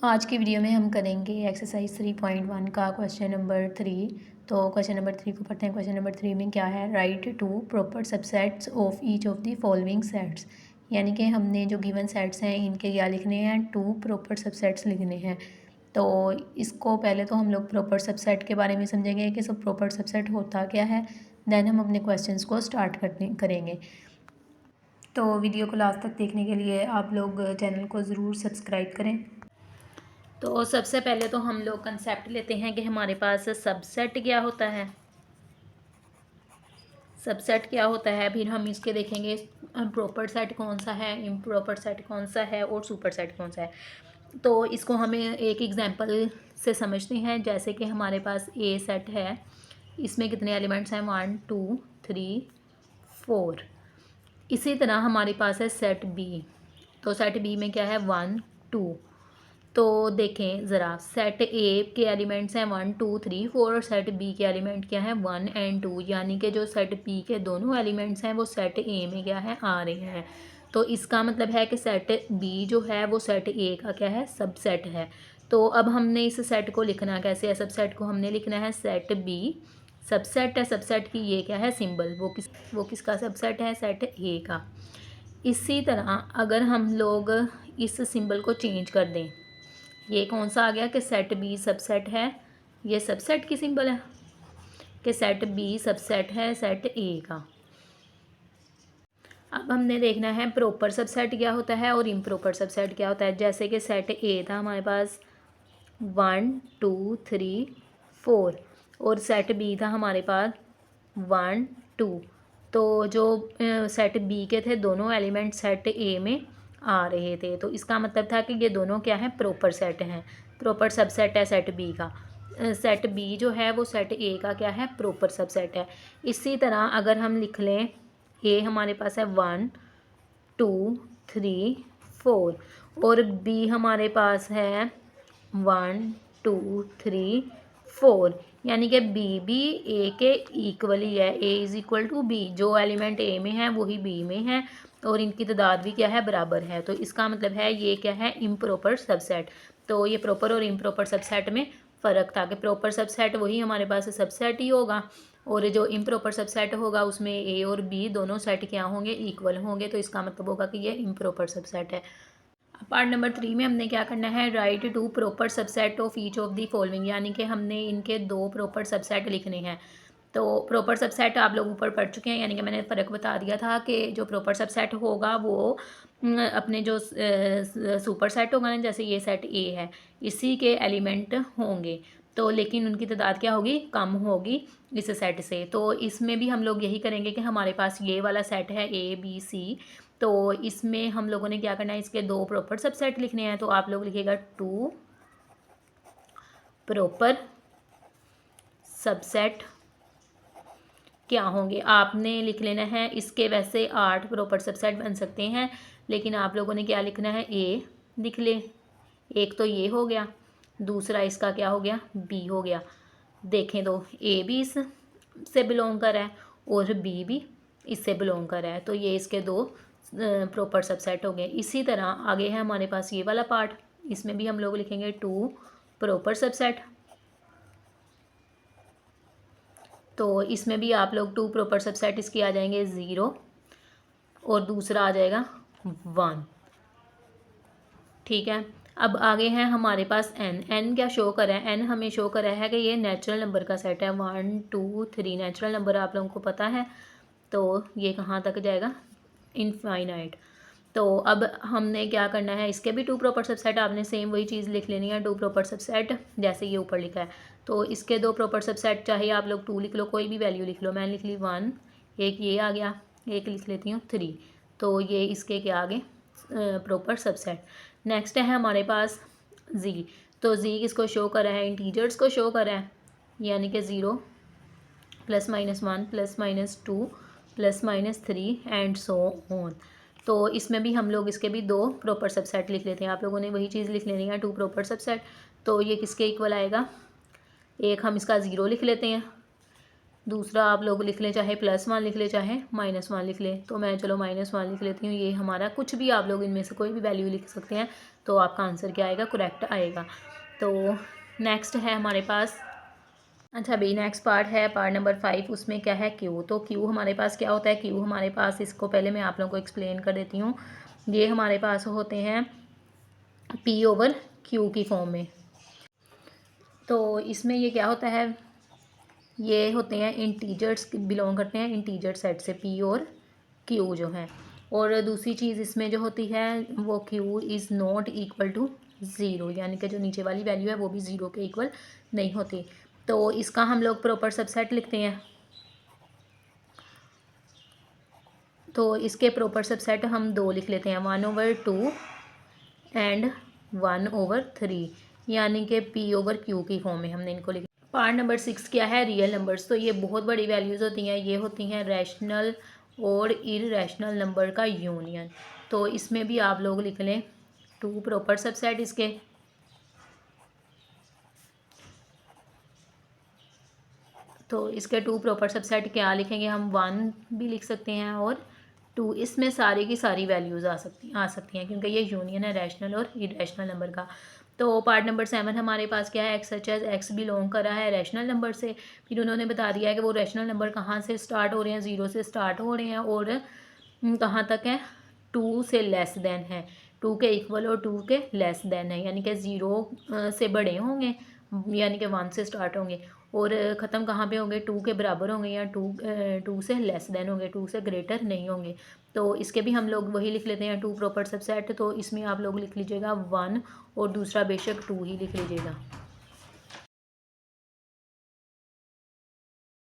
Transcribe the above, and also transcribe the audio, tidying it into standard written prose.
आज की वीडियो में हम करेंगे एक्सरसाइज 3.1 का क्वेश्चन नंबर 3। तो क्वेश्चन नंबर 3 को पढ़ते हैं। क्वेश्चन नंबर 3 में क्या है, write two proper subsets of each of the following sets. यानी कि हमने जो गिवन सेट्स हैं इनके क्या लिखने हैं, 2 प्रॉपर सबसेट्स लिखने हैं। तो इसको पहले तो हम लोग प्रॉपर सबसेट के बारे में समझेंगे कि सब प्रॉपर सबसेट होता क्या है, देन हम अपने क्वेश्चंस को स्टार्ट करेंगे। तो वीडियो को लास्ट तक देखने के लिए आप लोग चैनल को ज़रूर सब्सक्राइब करें। तो सबसे पहले तो हम लोग कंसेप्ट लेते हैं कि हमारे पास सबसेट क्या होता है। सबसेट क्या होता है, फिर हम इसके देखेंगे प्रॉपर सेट कौन सा है, इम्प्रॉपर सेट कौन सा है और सुपर सेट कौन सा है। तो इसको हमें एक एग्जांपल से समझते हैं। जैसे कि हमारे पास ए सेट है, इसमें कितने एलिमेंट्स हैं, 1 2 3 4। इसी तरह हमारे पास है सेट बी। तो सेट बी में क्या है, 1 2। तो देखें ज़रा, सेट ए के एलिमेंट्स हैं 1 2 3 4 और सेट बी के एलिमेंट क्या है, 1 और 2। यानी कि जो सेट बी के दोनों एलिमेंट्स हैं वो सेट ए में क्या है, आ रहे हैं। तो इसका मतलब है कि सेट बी जो है वो सेट ए का क्या है, सबसेट है। तो अब हमने इस सेट को लिखना कैसे है, सबसेट को हमने लिखना है सेट बी सबसेट है। सबसेट की ये क्या है, सिंबल, वो किसका सबसेट है, सेट ए का। इसी तरह अगर हम लोग इस सिंबल को चेंज कर दें, ये कौन सा आ गया कि सेट बी सबसेट है, ये सबसेट की सिंबल है कि सेट बी सबसेट है सेट ए का। अब हमने देखना है प्रॉपर सबसेट क्या होता है और इम्प्रॉपर सबसेट क्या होता है। जैसे कि सेट ए था हमारे पास 1 2 3 4 और सेट बी था हमारे पास 1 2। तो जो सेट बी के थे दोनों एलिमेंट सेट ए में आ रहे थे, तो इसका मतलब था कि ये दोनों क्या है, प्रॉपर सेट हैं, प्रॉपर सबसेट है सेट बी का। सेट बी जो है वो सेट ए का क्या है, प्रॉपर सबसेट है। इसी तरह अगर हम लिख लें, ए हमारे पास है 1 2 3 4 और बी हमारे पास है 1 2 3 4, यानी कि बी भी ए के इक्वली है। A is equal to B, जो एलिमेंट ए में है वही बी में है और इनकी तादाद भी क्या है, बराबर है। तो इसका मतलब है ये क्या है, इम्प्रॉपर सबसेट। तो ये प्रॉपर और इम्प्रॉपर सबसेट में फ़र्क था कि प्रॉपर सबसेट वही हमारे पास सबसेट ही होगा और जो इम्प्रॉपर सबसेट होगा उसमें ए और बी दोनों सेट क्या होंगे, इक्वल होंगे। तो इसका मतलब होगा कि ये इम्प्रॉपर सबसेट है। पार्ट नंबर 3 में हमने क्या करना है, write two proper subset of each of the following, यानी कि हमने इनके 2 प्रॉपर सबसेट लिखने हैं। तो प्रॉपर सबसेट आप लोग ऊपर पढ़ चुके हैं, यानी कि मैंने फ़र्क बता दिया था कि जो प्रॉपर सबसेट होगा वो अपने जो सुपर सेट होगा ना, जैसे ये सेट ए है, इसी के एलिमेंट होंगे। तो लेकिन उनकी तादाद क्या होगी, कम होगी इस सेट से। तो इसमें भी हम लोग यही करेंगे कि हमारे पास ये वाला सेट है ए बी सी, तो इसमें हम लोगों ने क्या करना है, इसके 2 प्रॉपर सबसेट लिखने हैं। तो आप लोग लिखिएगा 2 प्रॉपर सबसेट क्या होंगे, आपने लिख लेना है। इसके वैसे 8 प्रॉपर सबसेट बन सकते हैं, लेकिन आप लोगों ने क्या लिखना है, ए लिख ले। एक तो ये हो गया, दूसरा इसका क्या हो गया, बी हो गया। देखें तो ए भी इस से बिलोंग कर रहा है और बी भी इससे बिलोंग कर रहा है, तो ये इसके 2 प्रॉपर सबसेट हो गए। इसी तरह आगे है हमारे पास ये वाला पार्ट, इसमें भी हम लोग लिखेंगे 2 प्रॉपर सबसेट। तो इसमें भी आप लोग 2 प्रॉपर सबसेट इसके आ जाएंगे 0 और दूसरा आ जाएगा 1। ठीक है, अब आगे है हमारे पास एन क्या शो कर रहा है, एन हमें शो कर रहा है कि ये नेचुरल नंबर का सेट है। 1 2 3 नेचुरल नंबर आप लोगों को पता है, तो ये कहाँ तक जाएगा, इनफाइनाइट। तो अब हमने क्या करना है, इसके भी 2 प्रॉपर सबसेट आपने सेम वही चीज़ लिख लेनी है, 2 प्रॉपर सबसेट जैसे ये ऊपर लिखा है। तो इसके 2 प्रॉपर सबसेट, चाहे आप लोग 2 लिख लो, कोई भी वैल्यू लिख लो। मैंने लिख ली 1, एक ये आ गया, एक लिख लेती हूँ 3। तो ये इसके क्या आगे, प्रॉपर सबसेट। नेक्स्ट है हमारे पास जी। तो जी किसको शो कर रहा है, इंटीजर्स को शो कर रहा है, यानी कि 0 +-1 +-2 +-3 एंड सो ऑन। तो इसमें भी हम लोग इसके भी 2 प्रॉपर सबसेट लिख लेते हैं। आप लोगों ने वही चीज़ लिख लेनी है, 2 प्रॉपर सबसेट। तो ये किसके इक्वल आएगा, एक हम इसका 0 लिख लेते हैं, दूसरा आप लोग लिख लें, चाहे +1 लिख लें चाहे -1 लिख लें। तो मैं चलो -1 लिख लेती हूँ। ये हमारा कुछ भी आप लोग इनमें से कोई भी वैल्यू लिख सकते हैं। तो आपका आंसर क्या आएगा, करेक्ट आएगा। तो नेक्स्ट है हमारे पास, अच्छा अभी नेक्स्ट पार्ट है पार्ट नंबर 5, उसमें क्या है, क्यू। तो क्यू हमारे पास क्या होता है, क्यू हमारे पास, इसको पहले मैं आप लोगों को एक्सप्लेन कर देती हूँ। ये हमारे पास होते हैं पी ओवर क्यू की फॉर्म में। तो इसमें ये क्या होता है, ये होते हैं इंटीजर्स, बिलोंग करते हैं इंटीजर सेट से, पी और क्यू जो है। और दूसरी चीज़ इसमें जो होती है वो Q is not equal to zero, यानी कि जो नीचे वाली वैल्यू है वो भी ज़ीरो के इक्वल नहीं होती। तो इसका हम लोग प्रॉपर सबसेट लिखते हैं। तो इसके प्रॉपर सबसेट हम दो लिख लेते हैं, 1/2 एंड 1/3, यानी कि पी ओवर क्यू की फॉर्म में हमने इनको लिखा। पार्ट नंबर 6 क्या है, रियल नंबर्स। तो ये बहुत बड़ी वैल्यूज़ होती हैं, ये होती हैं रैशनल और इररेशनल नंबर का यूनियन। तो इसमें भी आप लोग लिख लें 2 प्रॉपर सबसेट इसके। तो इसके 2 प्रॉपर सबसेट क्या लिखेंगे हम, 1 भी लिख सकते हैं और 2। इसमें सारी की सारी वैल्यूज़ आ सकती हैं क्योंकि ये यूनियन है रैशनल और इररेशनल नंबर का। तो पार्ट नंबर 7 हमारे पास क्या है, X such as X belong कर रहा है रैशनल नंबर से। फिर उन्होंने बता दिया है कि वो रैशनल नंबर कहाँ से स्टार्ट हो रहे हैं, 0 से स्टार्ट हो रहे हैं और कहाँ तक है, 2 से लेस देन है, 2 के इक्वल और 2 के लेस देन है, यानी कि 0 से बड़े होंगे, यानी कि 1 से स्टार्ट होंगे और ख़त्म कहाँ पे होंगे, 2 के बराबर होंगे या 2 से लेस देन होंगे, 2 से ग्रेटर नहीं होंगे। तो इसके भी हम लोग वही लिख लेते हैं 2 प्रॉपर सबसेट। तो इसमें आप लोग लिख लीजिएगा 1 और दूसरा बेशक 2 ही लिख लीजिएगा।